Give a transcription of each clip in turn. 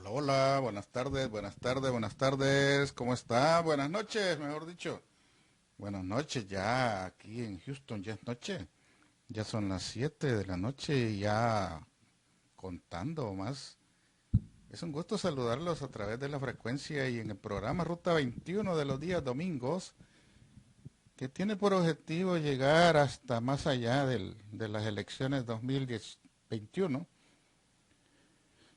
Hola, hola, buenas tardes, buenas tardes, buenas tardes. ¿Cómo está? Buenas noches, mejor dicho. Buenas noches, ya aquí en Houston ya es noche. Ya son las 7 de la noche y ya contando más. Es un gusto saludarlos a través de la frecuencia y en el programa Ruta 21 de los días domingos, que tiene por objetivo llegar hasta más allá de las elecciones 2021.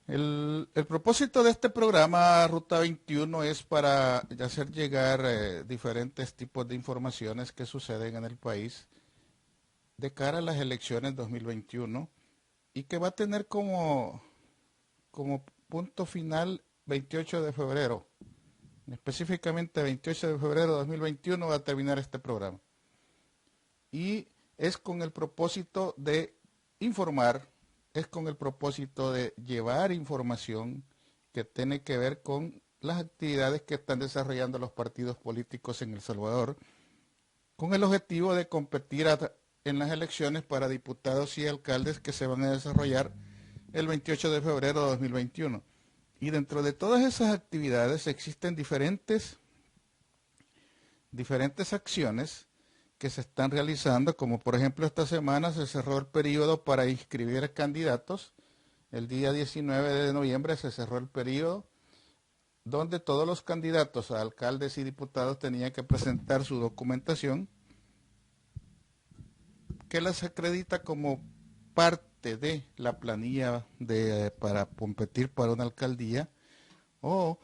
El propósito de este programa, Ruta 21, es para hacer llegar diferentes tipos de informaciones que suceden en el país de cara a las elecciones 2021 y que va a tener como punto final 28 de febrero. Específicamente 28 de febrero de 2021 va a terminar este programa. Y es con el propósito de informar, es con el propósito de llevar información que tiene que ver con las actividades que están desarrollando los partidos políticos en El Salvador, con el objetivo de competir en las elecciones para diputados y alcaldes que se van a desarrollar el 28 de febrero de 2021. Y dentro de todas esas actividades existen diferentes acciones que se están realizando, como por ejemplo esta semana se cerró el periodo para inscribir candidatos. El día 19 de noviembre se cerró el periodo donde todos los candidatos a alcaldes y diputados tenían que presentar su documentación que las acredita como parte de la planilla para competir para una alcaldía o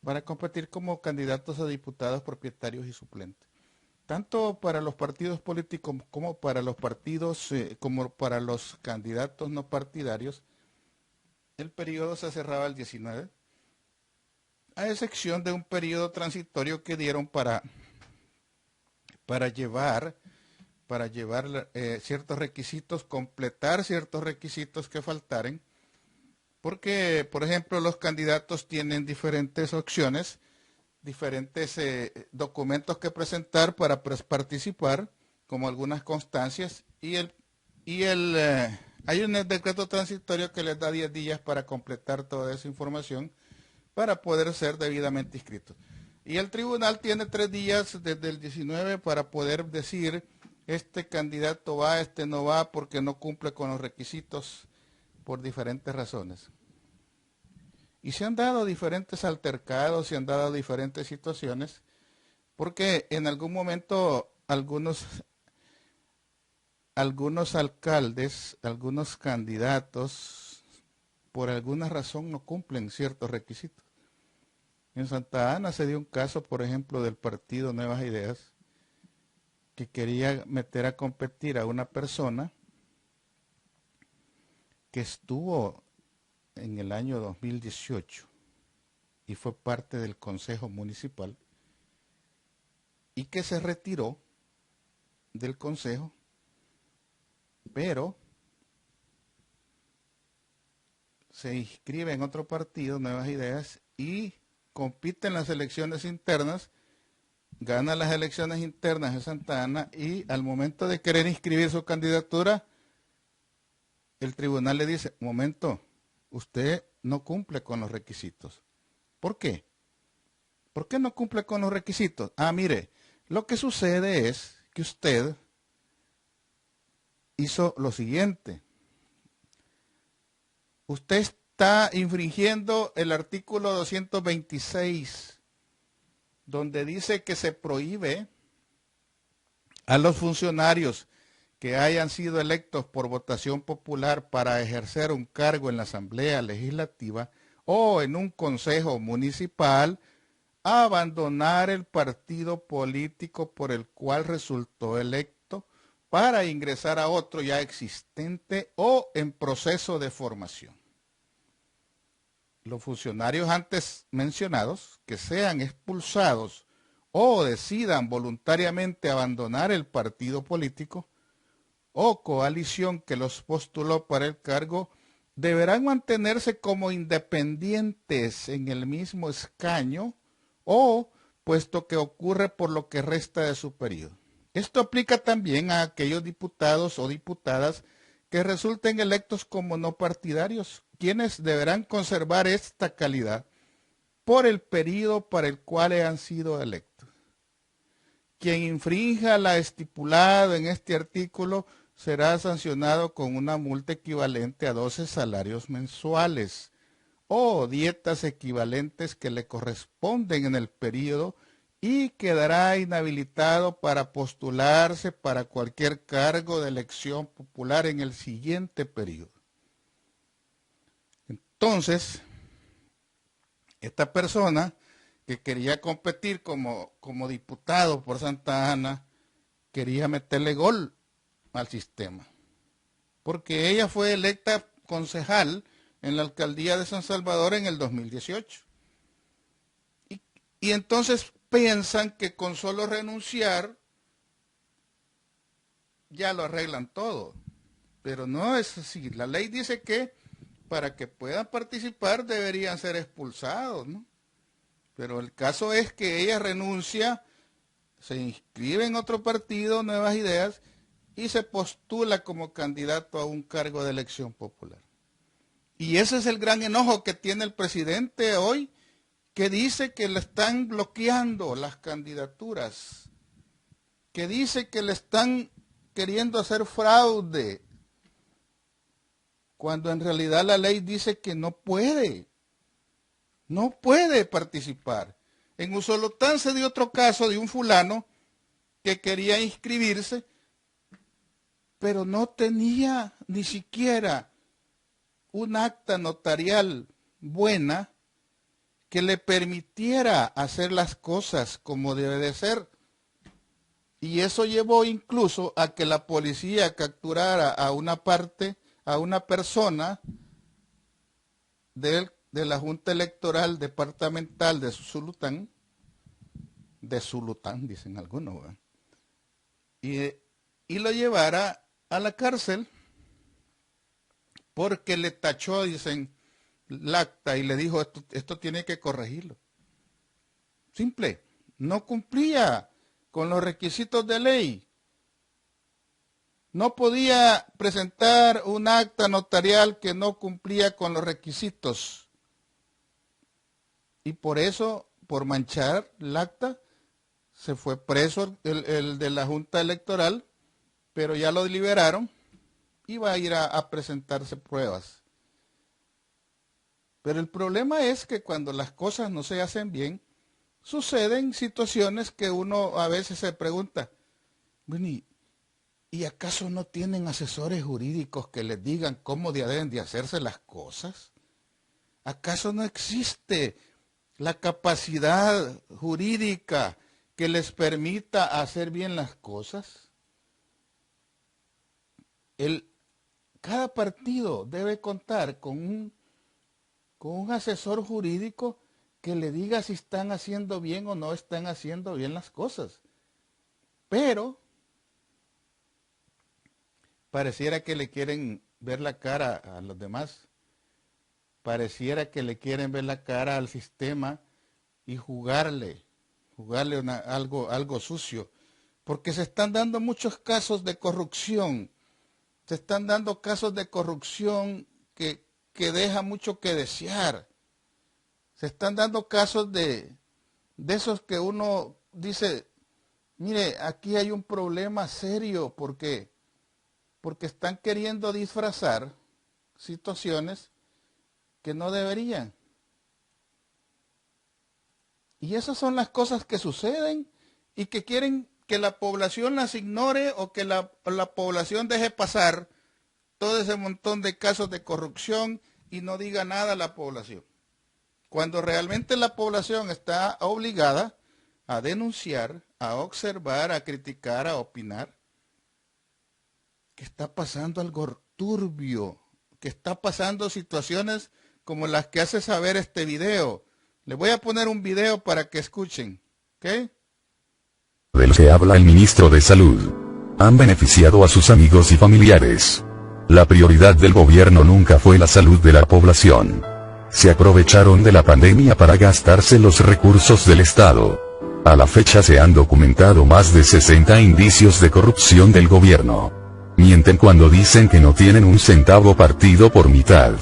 para competir como candidatos a diputados propietarios y suplentes. Tanto para los partidos políticos como para los partidos, como para los candidatos no partidarios, el periodo se cerraba el 19, a excepción de un periodo transitorio que dieron para llevar, ciertos requisitos, completar ciertos requisitos que faltaren, porque, por ejemplo, los candidatos tienen diferentes opciones, diferentes documentos que presentar para participar, como algunas constancias, hay un decreto transitorio que les da 10 días para completar toda esa información para poder ser debidamente inscritos. Y el tribunal tiene 3 días desde el 19 para poder decir, este candidato va, este no va, porque no cumple con los requisitos por diferentes razones. Y se han dado diferentes altercados, se han dado diferentes situaciones, porque en algún momento algunos alcaldes, algunos candidatos, por alguna razón no cumplen ciertos requisitos. En Santa Ana se dio un caso, por ejemplo, del partido Nuevas Ideas, que quería meter a competir a una persona que estuvo en el año 2018 y fue parte del Consejo Municipal y que se retiró del Consejo, pero se inscribe en otro partido, Nuevas Ideas, y compite en las elecciones internas, gana las elecciones internas de Santa Ana y al momento de querer inscribir su candidatura, el tribunal le dice, un momento, usted no cumple con los requisitos. ¿Por qué? ¿Por qué no cumple con los requisitos? Ah, mire, lo que sucede es que usted hizo lo siguiente. Usted está infringiendo el artículo 226, donde dice que se prohíbe a los funcionarios que hayan sido electos por votación popular para ejercer un cargo en la Asamblea Legislativa o en un consejo municipal abandonar el partido político por el cual resultó electo para ingresar a otro ya existente o en proceso de formación. Los funcionarios antes mencionados que sean expulsados o decidan voluntariamente abandonar el partido político o coalición que los postuló para el cargo deberán mantenerse como independientes en el mismo escaño o puesto que ocurre por lo que resta de su periodo. Esto aplica también a aquellos diputados o diputadas que resulten electos como no partidarios, quienes deberán conservar esta calidad por el periodo para el cual han sido electos. Quien infrinja la estipulada en este artículo será sancionado con una multa equivalente a 12 salarios mensuales o dietas equivalentes que le corresponden en el periodo y quedará inhabilitado para postularse para cualquier cargo de elección popular en el siguiente periodo. Entonces, esta persona que quería competir como diputado por Santa Ana, quería meterle gol al sistema, porque ella fue electa concejal en la alcaldía de San Salvador en el 2018. Y entonces piensan que con solo renunciar ya lo arreglan todo, pero no es así. La ley dice que para que puedan participar deberían ser expulsados, ¿no? Pero el caso es que ella renuncia, se inscribe en otro partido, Nuevas Ideas, y se postula como candidato a un cargo de elección popular. Y ese es el gran enojo que tiene el presidente hoy, que dice que le están bloqueando las candidaturas, que dice que le están queriendo hacer fraude, cuando en realidad la ley dice que no puede participar. En Usolotán se dio otro caso de un fulano que quería inscribirse, pero no tenía ni siquiera un acta notarial buena que le permitiera hacer las cosas como debe de ser. Y eso llevó incluso a que la policía capturara a una persona de la Junta Electoral Departamental de Zulután, dicen algunos, ¿verdad? Y lo llevara a la cárcel porque le tachó, dicen, el acta y le dijo, esto tiene que corregirlo. Simple, no cumplía con los requisitos de ley. No podía presentar un acta notarial que no cumplía con los requisitos. Y por eso, por manchar el acta, se fue preso el de la Junta Electoral, pero ya lo liberaron y va a ir a presentarse pruebas. Pero el problema es que cuando las cosas no se hacen bien, suceden situaciones que uno a veces se pregunta, bueno, ¿y acaso no tienen asesores jurídicos que les digan cómo deben de hacerse las cosas? ¿Acaso no existe la capacidad jurídica que les permita hacer bien las cosas? Cada partido debe contar con un asesor jurídico que le diga si están haciendo bien o no están haciendo bien las cosas. Pero pareciera que le quieren ver la cara a los demás. Pareciera que le quieren ver la cara al sistema y jugarle algo sucio. Porque se están dando muchos casos de corrupción. Se están dando casos de corrupción que deja mucho que desear. Se están dando casos de esos que uno dice, mire, aquí hay un problema serio porque están queriendo disfrazar situaciones que no deberían. Y esas son las cosas que suceden y que quieren que la población las ignore o que la población deje pasar todo ese montón de casos de corrupción y no diga nada a la población. Cuando realmente la población está obligada a denunciar, a observar, a criticar, a opinar, que está pasando algo turbio, que está pasando situaciones como las que hace saber este video. Le voy a poner un video para que escuchen, ¿ok? Del que habla el ministro de Salud. Han beneficiado a sus amigos y familiares. La prioridad del gobierno nunca fue la salud de la población. Se aprovecharon de la pandemia para gastarse los recursos del Estado. A la fecha se han documentado más de 60 indicios de corrupción del gobierno. Mienten cuando dicen que no tienen un centavo partido por mitad.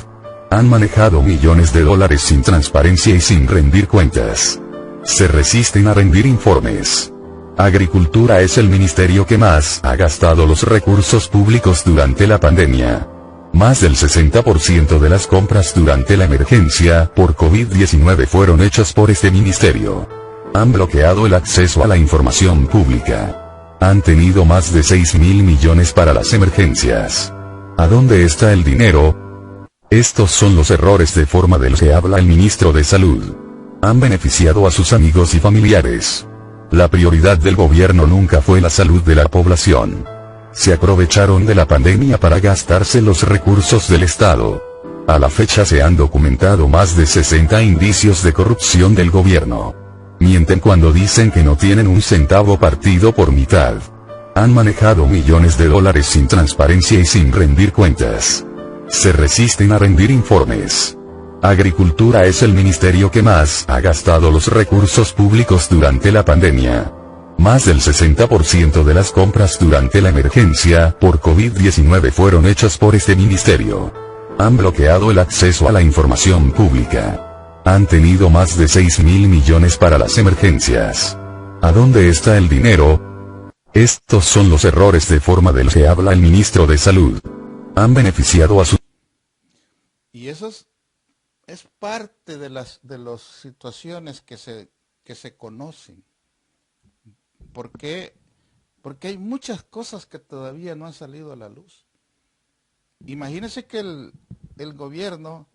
Han manejado millones de dólares sin transparencia y sin rendir cuentas. Se resisten a rendir informes. Agricultura es el ministerio que más ha gastado los recursos públicos durante la pandemia. Más del 60% de las compras durante la emergencia por COVID-19 fueron hechas por este ministerio. Han bloqueado el acceso a la información pública. Han tenido más de 6.000 millones para las emergencias. ¿A dónde está el dinero? Estos son los errores de forma del que habla el ministro de Salud. Han beneficiado a sus amigos y familiares. La prioridad del gobierno nunca fue la salud de la población. Se aprovecharon de la pandemia para gastarse los recursos del Estado. A la fecha se han documentado más de 60 indicios de corrupción del gobierno. Mienten cuando dicen que no tienen un centavo partido por mitad. Han manejado millones de dólares sin transparencia y sin rendir cuentas. Se resisten a rendir informes. Agricultura es el ministerio que más ha gastado los recursos públicos durante la pandemia. Más del 60% de las compras durante la emergencia por COVID-19 fueron hechas por este ministerio. Han bloqueado el acceso a la información pública. Han tenido más de 6.000 millones para las emergencias. ¿A dónde está el dinero? Estos son los errores de forma del que habla el ministro de Salud. Han beneficiado a su... Y eso es parte de las situaciones que se conocen. ¿Por qué? Porque hay muchas cosas que todavía no han salido a la luz. Imagínense que el gobierno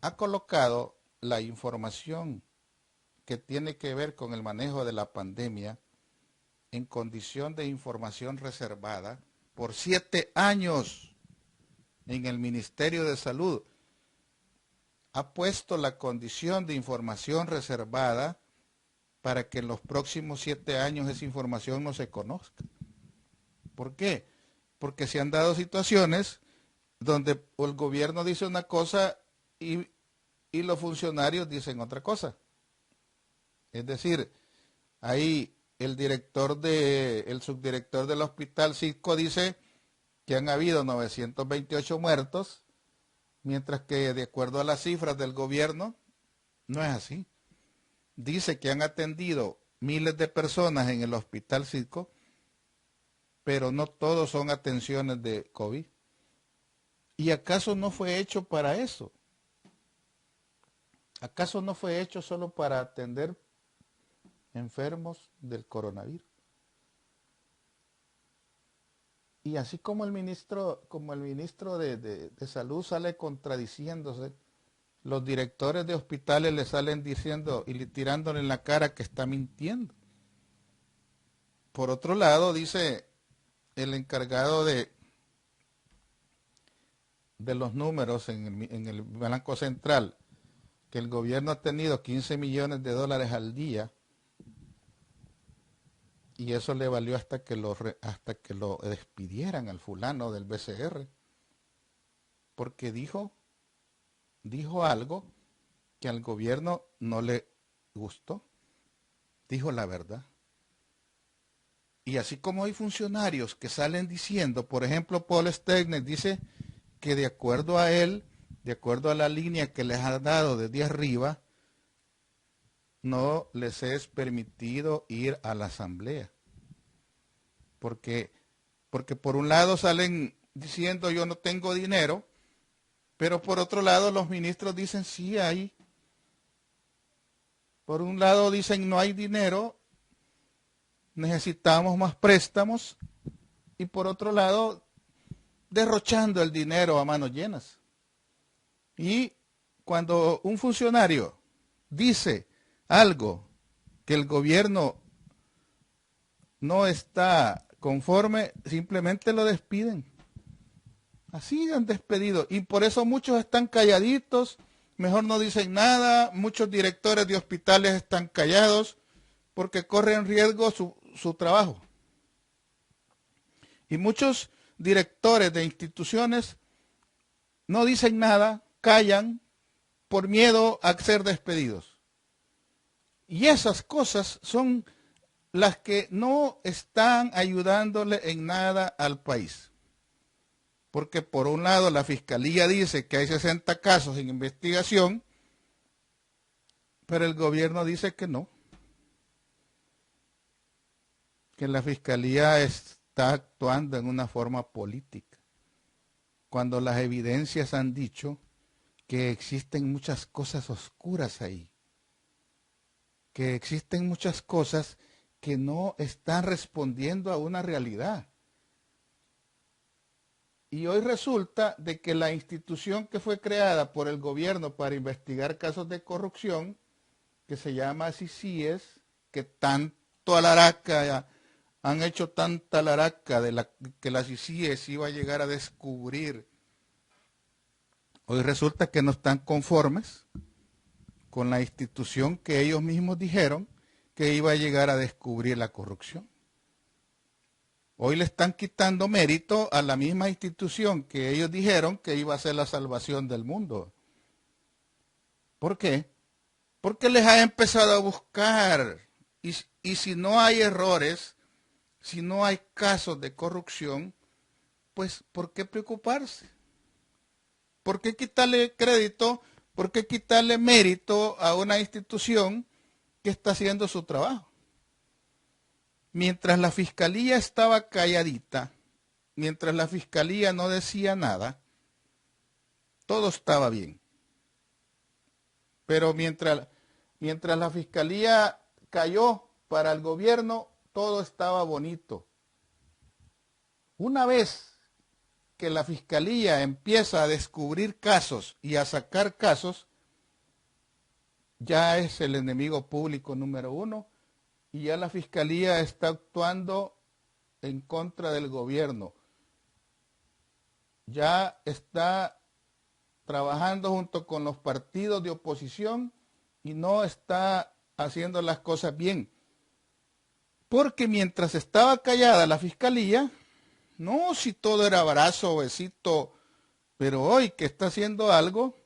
ha colocado la información que tiene que ver con el manejo de la pandemia en condición de información reservada por 7 años en el Ministerio de Salud. Ha puesto la condición de información reservada para que en los próximos 7 años esa información no se conozca. ¿Por qué? Porque se han dado situaciones donde el gobierno dice una cosa y los funcionarios dicen otra cosa. Es decir, ahí el subdirector del Hospital Cisco dice que han habido 928 muertos, mientras que de acuerdo a las cifras del gobierno, no es así. Dice que han atendido miles de personas en el Hospital Cisco, pero no todos son atenciones de COVID. ¿Y acaso no fue hecho para eso? ¿Acaso no fue hecho solo para atender enfermos del coronavirus? Y así como el ministro de Salud sale contradiciéndose, los directores de hospitales le salen diciendo y tirándole en la cara que está mintiendo. Por otro lado, dice el encargado de los números en el Banco Central que el gobierno ha tenido 15 millones de dólares al día y eso le valió hasta que lo despidieran al fulano del BCR, porque dijo algo que al gobierno no le gustó, dijo la verdad. Y así como hay funcionarios que salen diciendo, por ejemplo, Paul Stegner dice que de acuerdo a él, de acuerdo a la línea que les ha dado desde arriba, no les es permitido ir a la asamblea. Porque por un lado salen diciendo yo no tengo dinero, pero por otro lado los ministros dicen sí hay. Por un lado dicen no hay dinero, necesitamos más préstamos, y por otro lado derrochando el dinero a manos llenas. Y cuando un funcionario dice algo que el gobierno no está conforme, simplemente lo despiden. Así han despedido. Y por eso muchos están calladitos, mejor no dicen nada. Muchos directores de hospitales están callados porque corren riesgo su trabajo. Y muchos directores de instituciones no dicen nada, callan por miedo a ser despedidos. Y esas cosas son las que no están ayudándole en nada al país. Porque por un lado la fiscalía dice que hay 60 casos en investigación, pero el gobierno dice que no, que la fiscalía está actuando en una forma política, cuando las evidencias han dicho que existen muchas cosas oscuras ahí, que existen muchas cosas que no están respondiendo a una realidad. Y hoy resulta de que la institución que fue creada por el gobierno para investigar casos de corrupción, que se llama CICIES, que tanto alaraca, han hecho tanta alaraca de que la CICIES iba a llegar a descubrir, hoy resulta que no están conformes con la institución que ellos mismos dijeron que iba a llegar a descubrir la corrupción. Hoy le están quitando mérito a la misma institución que ellos dijeron que iba a ser la salvación del mundo. ¿Por qué? Porque les ha empezado a buscar. Y si no hay errores, si no hay casos de corrupción, pues ¿por qué preocuparse? ¿Por qué quitarle crédito? ¿Por qué quitarle mérito a una institución que está haciendo su trabajo? Mientras la fiscalía estaba calladita, mientras la fiscalía no decía nada, todo estaba bien. Pero mientras la fiscalía cayó para el gobierno, todo estaba bonito. Una vez que la fiscalía empieza a descubrir casos y a sacar casos, ya es el enemigo público número uno. Y ya la fiscalía está actuando en contra del gobierno. Ya está trabajando junto con los partidos de oposición y no está haciendo las cosas bien. Porque mientras estaba callada la fiscalía, no, si todo era abrazo, besito, pero hoy que está haciendo algo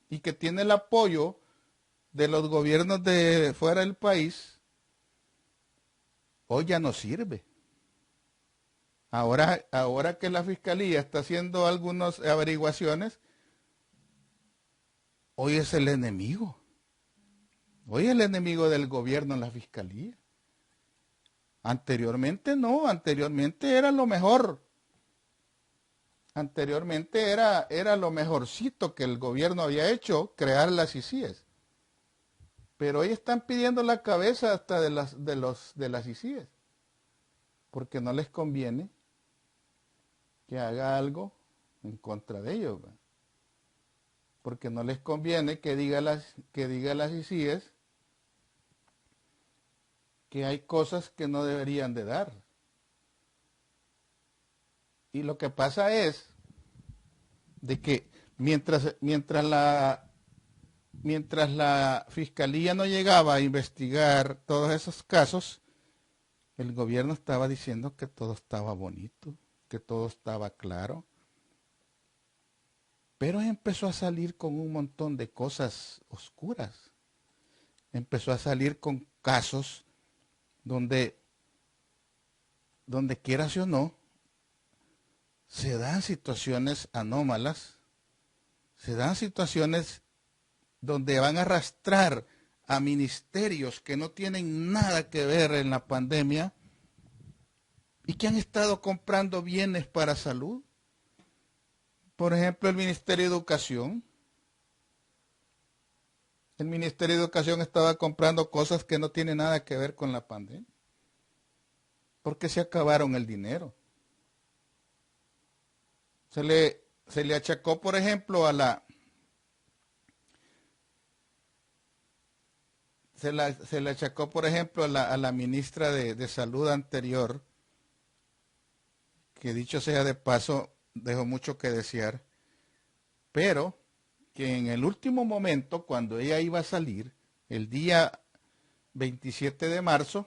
y que tiene el apoyo de los gobiernos de fuera del país, hoy ya no sirve. Ahora que la fiscalía está haciendo algunas averiguaciones, hoy es el enemigo. Hoy es el enemigo del gobierno en la fiscalía. Anteriormente no, anteriormente era lo mejor. Anteriormente era lo mejorcito que el gobierno había hecho, crear las CICIES. Pero hoy están pidiendo la cabeza hasta de las CICIES, porque no les conviene que haga algo en contra de ellos, ¿verdad? Porque no les conviene que diga las CICIES que hay cosas que no deberían de dar. Y lo que pasa es de que mientras la fiscalía no llegaba a investigar todos esos casos, el gobierno estaba diciendo que todo estaba bonito, que todo estaba claro. Pero empezó a salir con un montón de cosas oscuras. Empezó a salir con casos donde quieras o no, se dan situaciones anómalas, se dan situaciones donde van a arrastrar a ministerios que no tienen nada que ver en la pandemia y que han estado comprando bienes para salud. Por ejemplo, el Ministerio de Educación. El Ministerio de Educación estaba comprando cosas que no tienen nada que ver con la pandemia, porque se acabaron el dinero. Se le achacó, por ejemplo, se le achacó, por ejemplo, a la ministra de Salud anterior, que dicho sea de paso, dejó mucho que desear, pero que en el último momento, cuando ella iba a salir, el día 27 de marzo,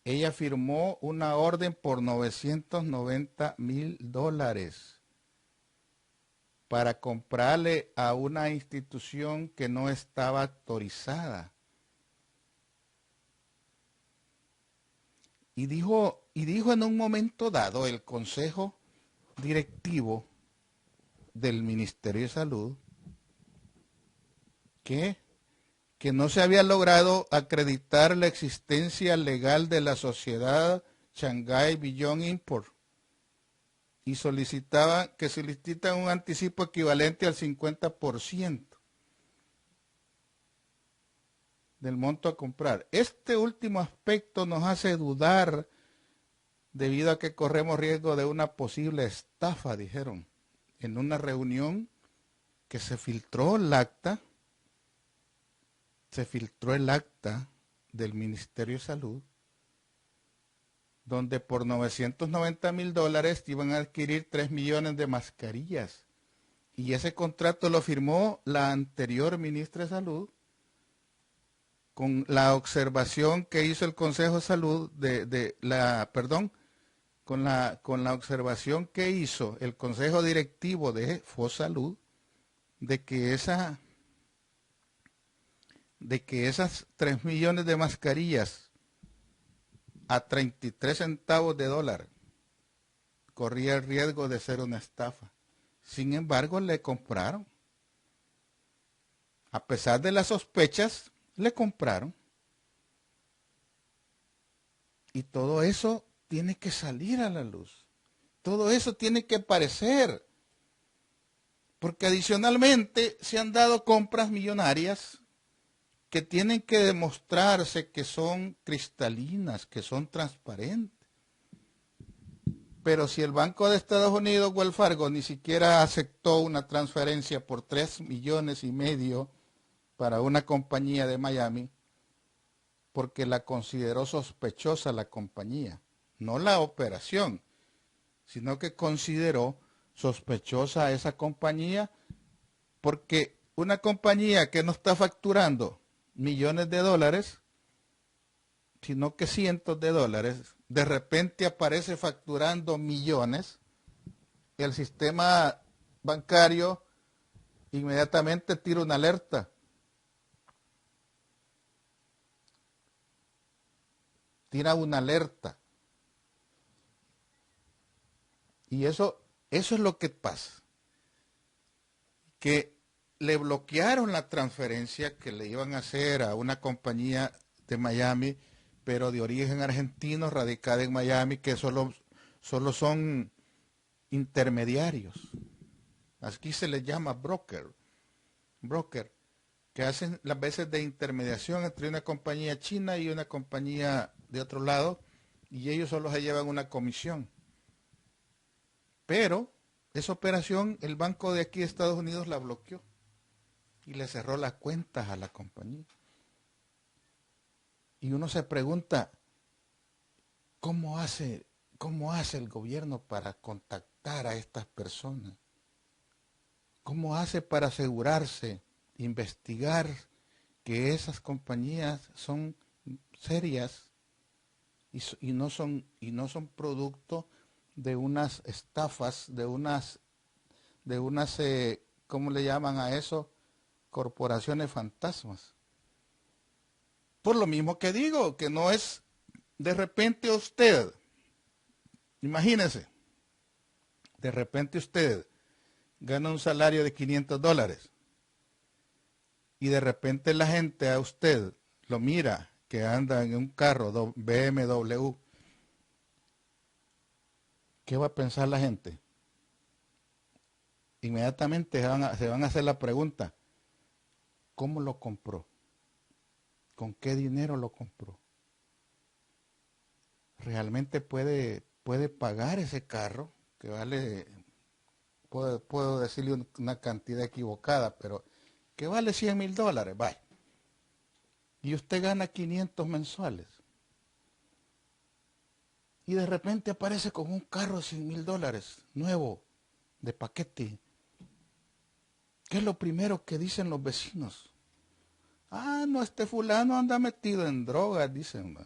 ella firmó una orden por $990,000 para comprarle a una institución que no estaba autorizada. Y dijo en un momento dado el Consejo directivo del Ministerio de Salud que no se había logrado acreditar la existencia legal de la sociedad Shanghai Beyond Import y solicitaban que solicitan un anticipo equivalente al 50% del monto a comprar. Este último aspecto nos hace dudar debido a que corremos riesgo de una posible estafa, dijeron, en una reunión que se filtró el acta del Ministerio de Salud, donde por $990,000 iban a adquirir 3 millones de mascarillas. Y ese contrato lo firmó la anterior ministra de Salud con la observación que hizo el Consejo de Salud con la observación que hizo el Consejo Directivo de FOSalud de que esas 3 millones de mascarillas a 33 centavos de dólar corría el riesgo de ser una estafa. Sin embargo, le compraron. A pesar de las sospechas, le compraron. Y todo eso tiene que salir a la luz. Todo eso tiene que aparecer. Porque adicionalmente se han dado compras millonarias que tienen que demostrarse que son cristalinas, que son transparentes. Pero si el Banco de Estados Unidos, Wells Fargo, ni siquiera aceptó una transferencia por 3,5 millones para una compañía de Miami, porque la consideró sospechosa la compañía, no la operación, sino que consideró sospechosa a esa compañía, porque una compañía que no está facturando millones de dólares, sino que cientos de dólares, de repente aparece facturando millones, el sistema bancario inmediatamente tira una alerta. Y eso es lo que pasa. Que le bloquearon la transferencia que le iban a hacer a una compañía de Miami, pero de origen argentino, radicada en Miami, que solo son intermediarios. Aquí se les llama broker, que hacen las veces de intermediación entre una compañía china y una compañía de otro lado, y ellos solo se llevan una comisión. Pero esa operación el banco de aquí de Estados Unidos la bloqueó y le cerró las cuentas a la compañía. Y uno se pregunta, ¿cómo hace el gobierno para contactar a estas personas? ¿Cómo hace para asegurarse, investigar que esas compañías son serias y no son producto de unas estafas, de unas ¿cómo le llaman a eso? Corporaciones fantasmas? Por lo mismo que digo, que no es de repente usted, imagínese, de repente usted gana un salario de $500 y de repente la gente a usted lo mira que anda en un carro BMW. ¿Qué va a pensar la gente? Inmediatamente se van a hacer la pregunta, ¿cómo lo compró? ¿Con qué dinero lo compró? ¿Realmente puede pagar ese carro que vale, puedo decirle una cantidad equivocada, pero que vale $100,000? Vaya. Y usted gana 500 mensuales. Y de repente aparece con un carro de $100,000 nuevo, de paquete. ¿Qué es lo primero que dicen los vecinos? Ah, no, este fulano anda metido en drogas, dicen. ¿Va?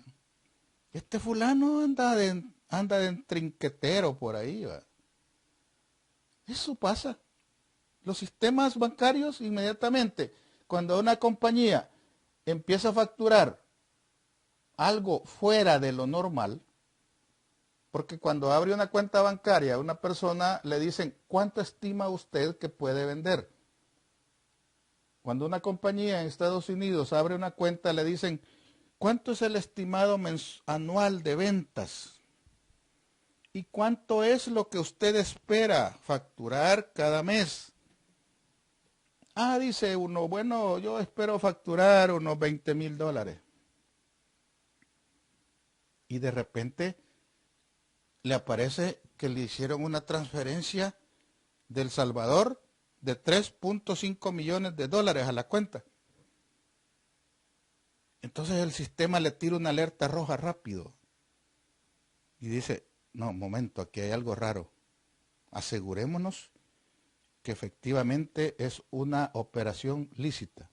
Este fulano anda de trinquetero por ahí. ¿Va? Eso pasa. Los sistemas bancarios inmediatamente, cuando una compañía empieza a facturar algo fuera de lo normal, Porque cuando abre una cuenta bancaria a una persona le dicen, ¿cuánto estima usted que puede vender? Cuando una compañía en Estados Unidos abre una cuenta le dicen, ¿cuánto es el estimado anual de ventas? ¿Y cuánto es lo que usted espera facturar cada mes? Ah, dice uno, bueno, yo espero facturar unos $20,000. Y de repente le aparece que le hicieron una transferencia del Salvador de $3.5 millones a la cuenta. Entonces el sistema le tira una alerta roja rápido y dice, no, momento, aquí hay algo raro. Asegurémonos que efectivamente es una operación lícita.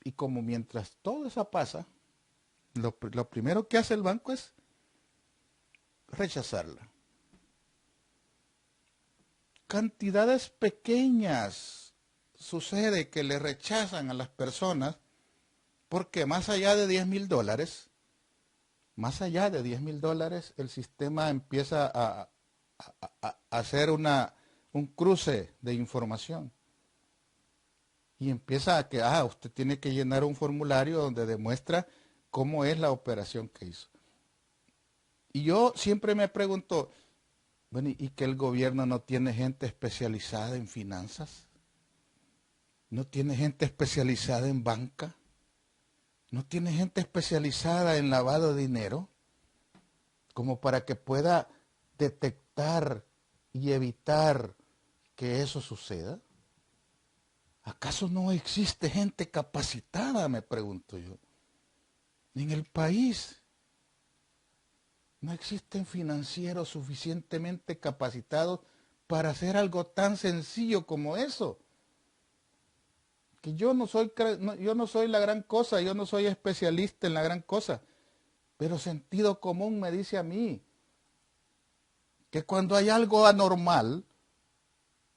Y como mientras todo eso pasa, lo primero que hace el banco es rechazarla. Cantidades pequeñas sucede que le rechazan a las personas porque más allá de $10,000, el sistema empieza a hacer un cruce de información. Y empieza a que, usted tiene que llenar un formulario donde demuestra cómo es la operación que hizo. Y yo siempre me pregunto, bueno, ¿y que el gobierno no tiene gente especializada en finanzas? ¿No tiene gente especializada en banca? ¿No tiene gente especializada en lavado de dinero? Como para que pueda detectar y evitar que eso suceda. ¿Acaso no existe gente capacitada, me pregunto yo? En el país no existen financieros suficientemente capacitados para hacer algo tan sencillo como eso. Que yo no soy la gran cosa, yo no soy especialista en la gran cosa, pero sentido común me dice a mí que cuando hay algo anormal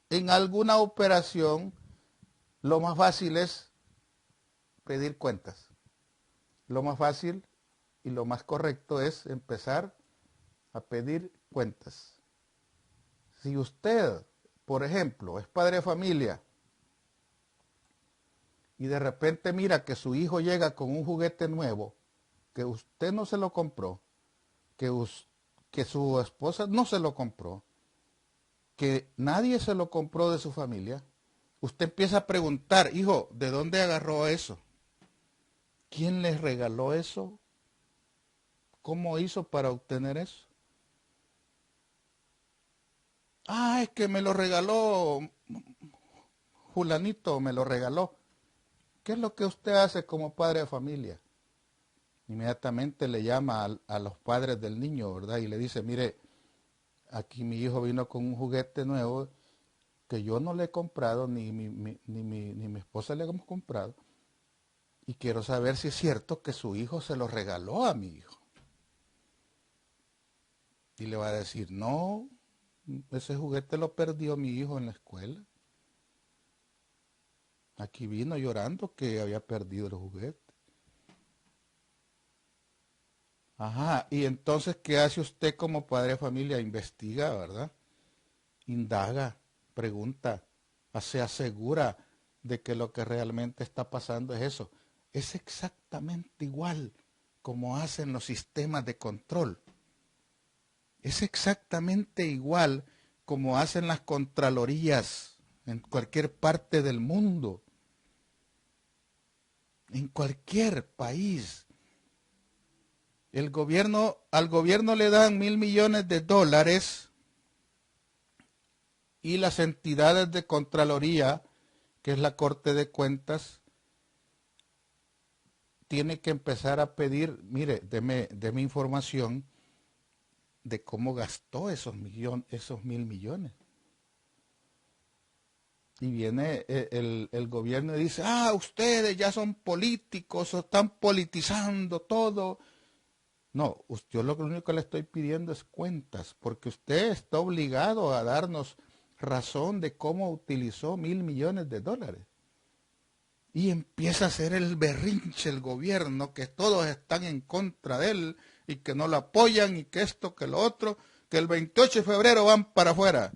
en alguna operación, lo más fácil es pedir cuentas. Lo más fácil y lo más correcto es empezar a pedir cuentas. Si usted, por ejemplo, es padre de familia y de repente mira que su hijo llega con un juguete nuevo, que usted no se lo compró, que su esposa no se lo compró, que nadie se lo compró de su familia, usted empieza a preguntar, hijo, ¿de dónde agarró eso? ¿Quién les regaló eso? ¿Cómo hizo para obtener eso? Es que me lo regaló Julanito, me lo regaló. ¿Qué es lo que usted hace como padre de familia? Inmediatamente le llama a los padres del niño, ¿verdad? Y le dice, mire, aquí mi hijo vino con un juguete nuevo que yo no le he comprado, ni mi esposa le hemos comprado. Y quiero saber si es cierto que su hijo se lo regaló a mi hijo. Y le va a decir, no, ese juguete lo perdió mi hijo en la escuela. Aquí vino llorando que había perdido el juguete. Y entonces, ¿qué hace usted como padre de familia? Investiga, ¿verdad? Indaga, pregunta, se asegura de que lo que realmente está pasando es eso. Es exactamente igual como hacen los sistemas de control. Es exactamente igual como hacen las contralorías en cualquier parte del mundo. En cualquier país. Al gobierno le dan $1,000 millones y las entidades de Contraloría, que es la Corte de Cuentas, tiene que empezar a pedir, mire, deme información de cómo gastó esos $1,000 millones. Y viene el gobierno y dice, ustedes ya son políticos, o están politizando todo. No, yo lo único que le estoy pidiendo es cuentas, porque usted está obligado a darnos razón de cómo utilizó $1,000 millones. Y empieza a hacer el berrinche el gobierno, que todos están en contra de él, y que no lo apoyan y que esto, que lo otro, que el 28 de febrero van para afuera.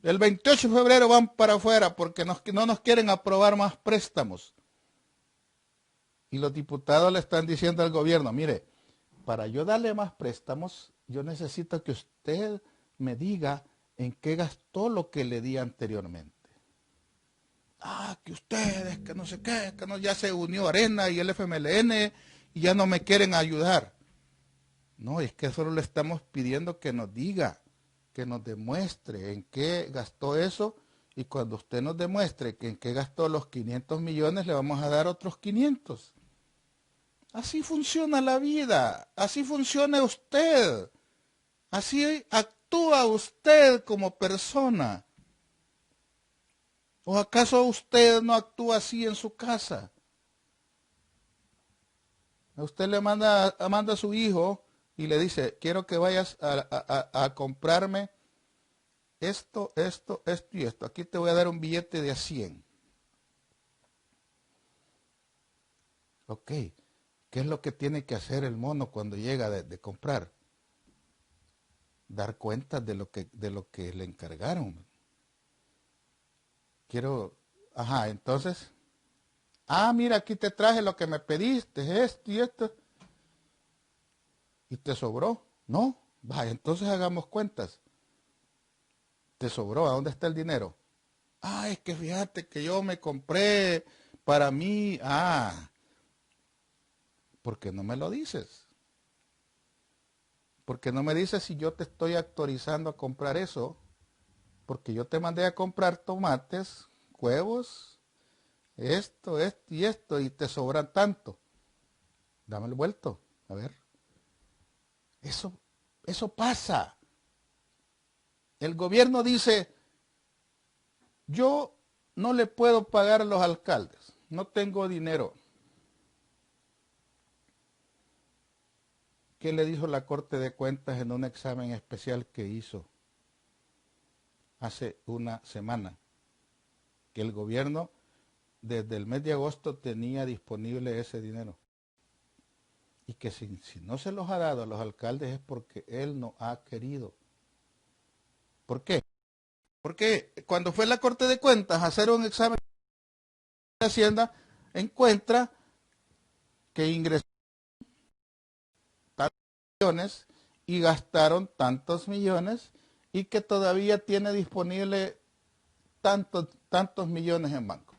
El 28 de febrero van para afuera porque no nos quieren aprobar más préstamos. Y los diputados le están diciendo al gobierno, mire, para yo darle más préstamos, yo necesito que usted me diga en qué gastó lo que le di anteriormente. Ah, que ustedes, que no sé qué, que no, ya se unió Arena y el FMLN y ya no me quieren ayudar. No, es que solo le estamos pidiendo que nos diga, que nos demuestre en qué gastó eso, y cuando usted nos demuestre que en qué gastó los 500 millones, le vamos a dar otros 500. Así funciona la vida, así funciona usted, así actúa usted como persona. ¿O acaso usted no actúa así en su casa? A usted le manda a su hijo y le dice, quiero que vayas a comprarme esto y esto. Aquí te voy a dar un billete de a 100. Ok, ¿qué es lo que tiene que hacer el mono cuando llega de comprar? Dar cuenta de lo que le encargaron. Entonces, mira, aquí te traje lo que me pediste, esto y esto. ¿Y te sobró? No, vaya, entonces hagamos cuentas. ¿Te sobró? ¿A dónde está el dinero? Es que fíjate que yo me compré para mí. ¿Por qué no me lo dices? ¿Por qué no me dices si yo te estoy autorizando a comprar eso? Porque yo te mandé a comprar tomates, huevos, esto y esto, y te sobran tanto. Dame el vuelto, a ver. Eso pasa. El gobierno dice, yo no le puedo pagar a los alcaldes, no tengo dinero. ¿Qué le dijo la Corte de Cuentas en un examen especial que hizo hace una semana? Que el gobierno desde el mes de agosto tenía disponible ese dinero. Y que si no se los ha dado a los alcaldes es porque él no ha querido. ¿Por qué? Porque cuando fue la Corte de Cuentas a hacer un examen de Hacienda, encuentra que ingresaron tantos millones y gastaron tantos millones y que todavía tiene disponible tantos millones en banco.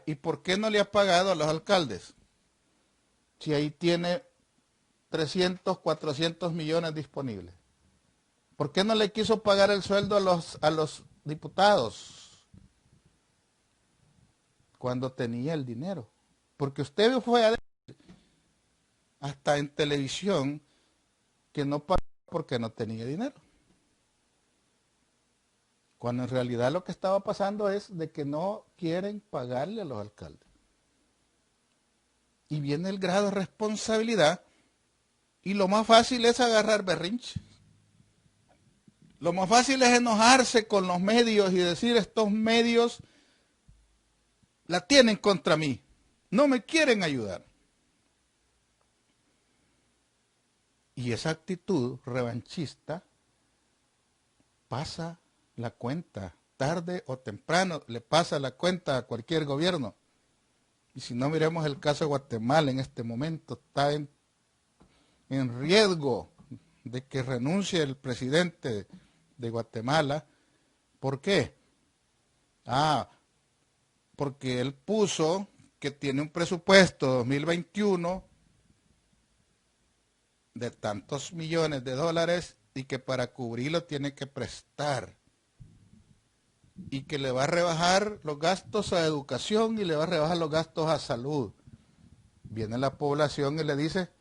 ¿Y por qué no le ha pagado a los alcaldes? Si ahí tiene 300, 400 millones disponibles. ¿Por qué no le quiso pagar el sueldo a los diputados cuando tenía el dinero? Porque usted fue a decir, hasta en televisión, que no pagó porque no tenía dinero. Cuando en realidad lo que estaba pasando es de que no quieren pagarle a los alcaldes. Y viene el grado de responsabilidad y lo más fácil es agarrar berrinche. Lo más fácil es enojarse con los medios y decir, estos medios la tienen contra mí, no me quieren ayudar. Y esa actitud revanchista pasa la cuenta, tarde o temprano le pasa la cuenta a cualquier gobierno. Y si no, miremos el caso de Guatemala en este momento, está en riesgo de que renuncie el presidente de Guatemala. ¿Por qué? Porque él puso que tiene un presupuesto 2021 de tantos millones de dólares y que para cubrirlo tiene que prestar. Y que le va a rebajar los gastos a educación y le va a rebajar los gastos a salud. Viene la población y le dice,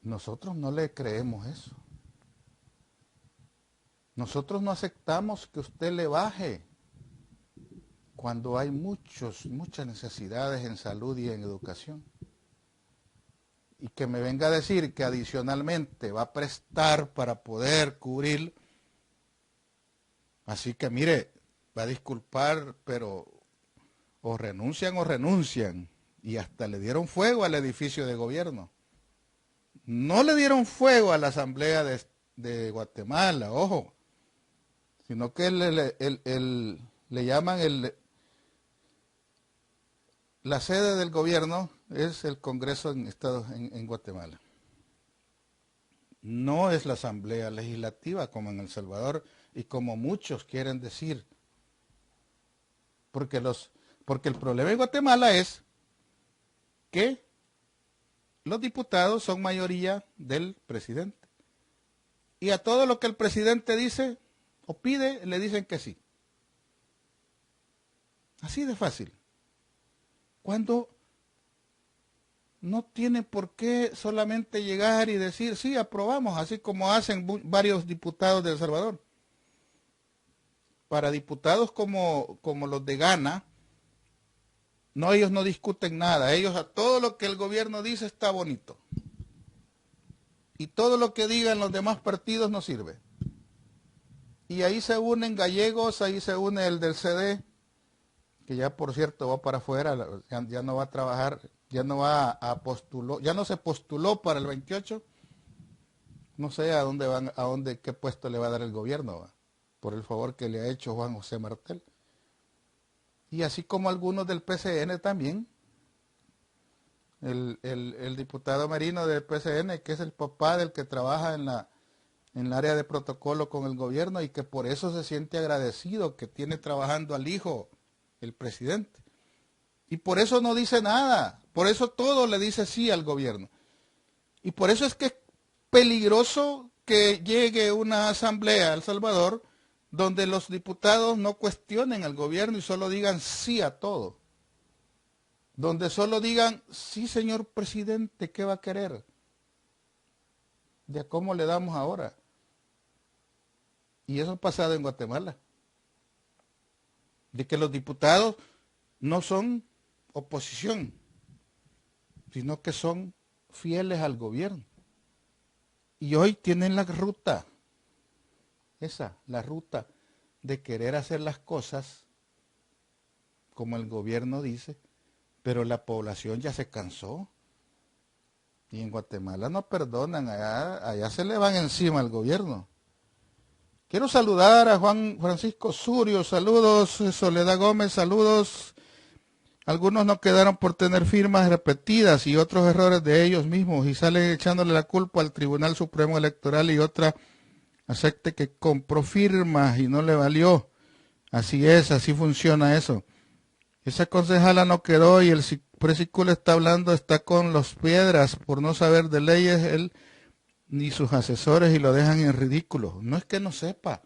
nosotros no le creemos eso. Nosotros no aceptamos que usted le baje cuando hay muchas necesidades en salud y en educación. Y que me venga a decir que adicionalmente va a prestar para poder cubrir. Así que mire, va a disculpar, pero o renuncian. Y hasta le dieron fuego al edificio de gobierno. No le dieron fuego a la Asamblea de Guatemala, ojo, sino que le llaman la sede del gobierno es el Congreso en Guatemala. No es la Asamblea Legislativa como en El Salvador y como muchos quieren decir. Porque el problema en Guatemala es que los diputados son mayoría del presidente. Y a todo lo que el presidente dice o pide, le dicen que sí. Así de fácil. Cuando no tiene por qué solamente llegar y decir, sí, aprobamos, así como hacen varios diputados de El Salvador. Para diputados como los de Ghana, no, ellos no discuten nada. Ellos a todo lo que el gobierno dice está bonito. Y todo lo que digan los demás partidos no sirve. Y ahí se unen gallegos, ahí se une el del CD, que ya por cierto va para afuera, ya no va a trabajar, ya no va a postuló, ya no se postuló para el 28. No sé a dónde van, qué puesto le va a dar el gobierno, ¿va? Por el favor que le ha hecho Juan José Martel. Y así como algunos del PCN también. El diputado Merino del PCN, que es el papá del que trabaja en el área de protocolo con el gobierno y que por eso se siente agradecido que tiene trabajando al hijo, el presidente. Y por eso no dice nada. Por eso todo le dice sí al gobierno. Y por eso es que es peligroso que llegue una asamblea a El Salvador donde los diputados no cuestionen al gobierno y solo digan sí a todo. Donde solo digan, sí señor presidente, ¿qué va a querer? ¿De cómo le damos ahora? Y eso ha pasado en Guatemala. De que los diputados no son oposición, sino que son fieles al gobierno. Y hoy tienen la ruta, la ruta de querer hacer las cosas como el gobierno dice, pero la población ya se cansó. Y en Guatemala no perdonan, allá se le van encima al gobierno. Quiero saludar a Juan Francisco Surio, saludos, Soledad Gómez, saludos. Algunos no quedaron por tener firmas repetidas y otros errores de ellos mismos y salen echándole la culpa al Tribunal Supremo Electoral y otra acepte que compró firmas y no le valió. Así es, así funciona eso. Esa concejala no quedó y el Presicul está hablando, está con los piedras por no saber de leyes, él ni sus asesores y lo dejan en ridículo. No es que no sepa,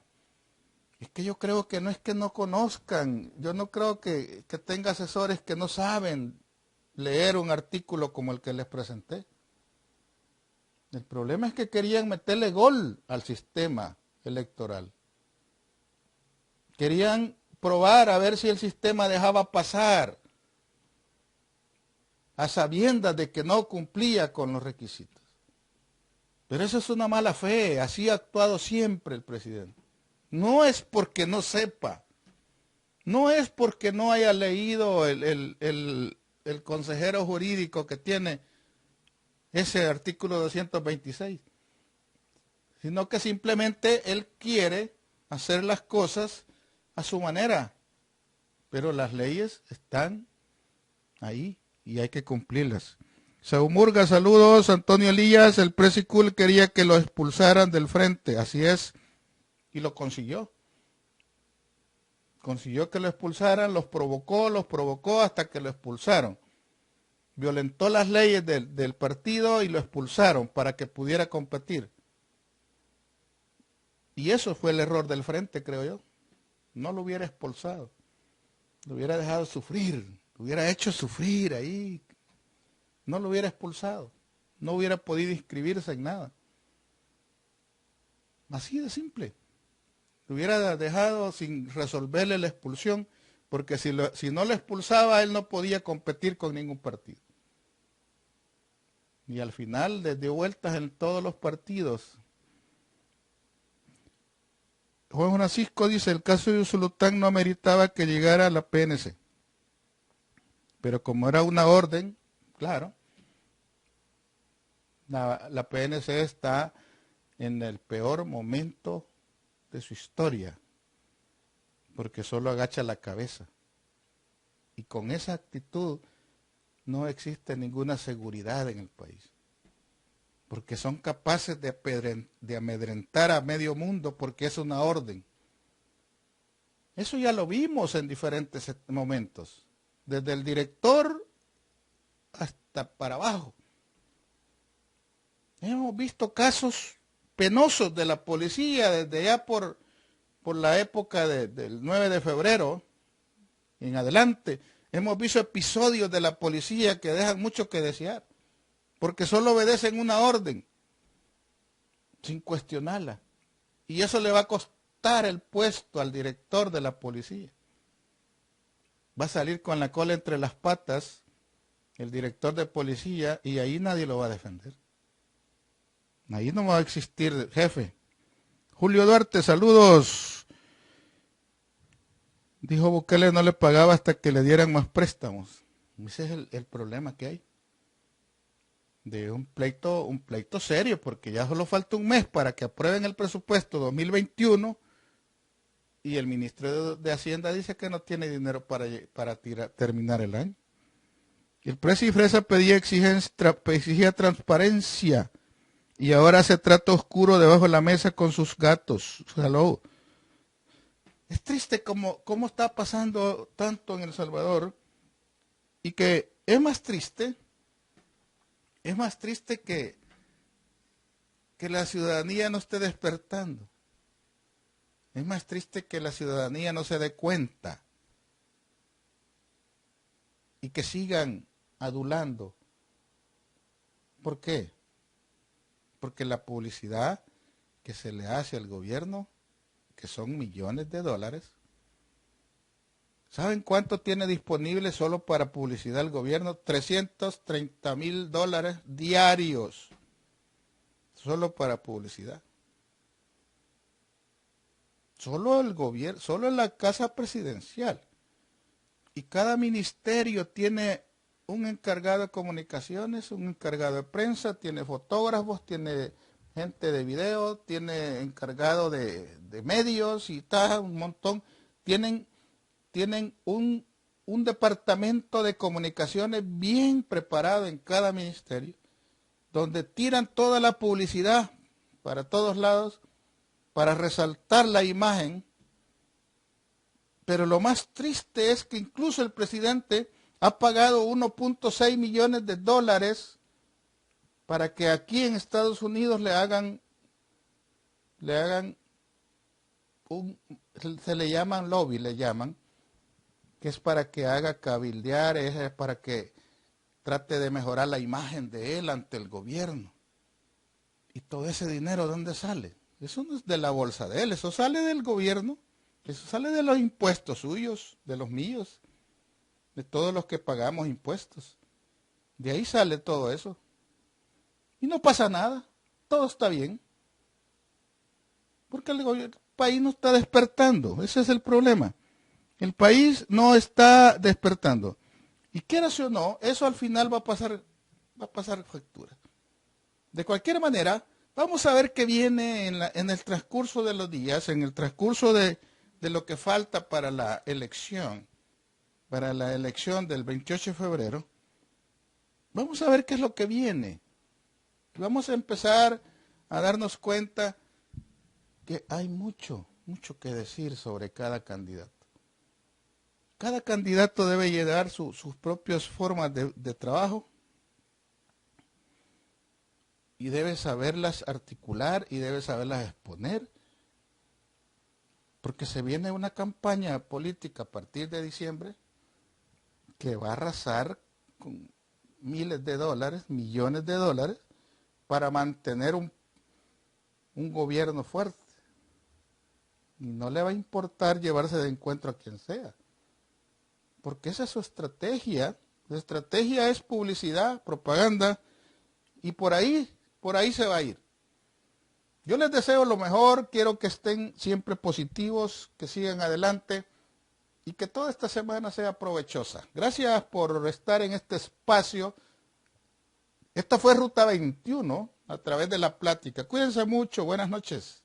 es que yo creo que no es que no conozcan, yo no creo que tenga asesores que no saben leer un artículo como el que les presenté. El problema es que querían meterle gol al sistema electoral. Querían probar a ver si el sistema dejaba pasar a sabiendas de que no cumplía con los requisitos. Pero eso es una mala fe, así ha actuado siempre el presidente. No es porque no sepa, no es porque no haya leído el consejero jurídico que tiene ese artículo 226, sino que simplemente él quiere hacer las cosas a su manera, pero las leyes están ahí y hay que cumplirlas. Saúl Murga, saludos. Antonio Elías, el Presicul quería que lo expulsaran del frente, así es, y lo consiguió. Consiguió que lo expulsaran, los provocó hasta que lo expulsaron. Violentó las leyes del partido y lo expulsaron para que pudiera competir. Y eso fue el error del frente, creo yo. No lo hubiera expulsado, lo hubiera dejado sufrir, lo hubiera hecho sufrir ahí. No lo hubiera expulsado, no hubiera podido inscribirse en nada. Así de simple. Lo hubiera dejado sin resolverle la expulsión, porque si no lo expulsaba, él no podía competir con ningún partido. Y al final le dio vueltas en todos los partidos. Juan Francisco dice, el caso de Usulután no ameritaba que llegara a la PNC. Pero como era una orden, claro, La PNC está en el peor momento de su historia, porque solo agacha la cabeza. Y con esa actitud no existe ninguna seguridad en el país, porque son capaces de amedrentar a medio mundo porque es una orden. Eso ya lo vimos en diferentes momentos, desde el director hasta para abajo. Hemos visto casos penosos de la policía desde ya por la época del 9 de febrero en adelante. Hemos visto episodios de la policía que dejan mucho que desear, porque solo obedecen una orden, sin cuestionarla. Y eso le va a costar el puesto al director de la policía. Va a salir con la cola entre las patas el director de policía y ahí nadie lo va a defender. Ahí no va a existir jefe. Julio Duarte, saludos. Dijo Bukele no le pagaba hasta que le dieran más préstamos. Ese es el problema que hay. De un pleito serio, porque ya solo falta un mes para que aprueben el presupuesto 2021 y el ministro de Hacienda dice que no tiene dinero para terminar el año. El Presi Fresa exigía transparencia y ahora hace trato oscuro debajo de la mesa con sus gatos. Hello. Es triste cómo está pasando tanto en El Salvador y que es más triste que la ciudadanía no esté despertando. Es más triste que la ciudadanía no se dé cuenta y que sigan adulando. ¿Por qué? Porque la publicidad que se le hace al gobierno, que son millones de dólares, ¿saben cuánto tiene disponible solo para publicidad el gobierno? $330,000 diarios, solo para publicidad. Solo el gobierno, solo en la casa presidencial. Y cada ministerio tiene un encargado de comunicaciones, un encargado de prensa, tiene fotógrafos, tiene gente de video, tiene encargado de medios y tal, un montón. Tienen un departamento de comunicaciones bien preparado en cada ministerio, donde tiran toda la publicidad para todos lados, para resaltar la imagen. Pero lo más triste es que incluso el presidente ha pagado 1.6 millones de dólares para que aquí en Estados Unidos le hagan se le llaman lobby, que es para que haga cabildear, es para que trate de mejorar la imagen de él ante el gobierno. ¿Y todo ese dinero dónde sale? Eso no es de la bolsa de él, eso sale del gobierno, eso sale de los impuestos suyos, de los míos, de todos los que pagamos impuestos. De ahí sale todo eso. Y no pasa nada, todo está bien. Porque el país no está despertando, ese es el problema. El país no está despertando. Y quieras o no, eso al final va a pasar factura. De cualquier manera, vamos a ver qué viene en el transcurso de los días, en el transcurso de lo que falta para la elección del 28 de febrero. Vamos a ver qué es lo que viene. Vamos a empezar a darnos cuenta que hay mucho que decir sobre cada candidato. Cada candidato debe llevar sus propias formas de trabajo y debe saberlas articular y debe saberlas exponer, porque se viene una campaña política a partir de diciembre que va a arrasar con miles de dólares, millones de dólares, para mantener un gobierno fuerte. Y no le va a importar llevarse de encuentro a quien sea, porque esa es su estrategia. Su estrategia es publicidad, propaganda, y por ahí se va a ir. Yo les deseo lo mejor, quiero que estén siempre positivos, que sigan adelante y que toda esta semana sea provechosa. Gracias por estar en este espacio Esta fue Ruta 21 a través de La Plática. Cuídense mucho. Buenas noches.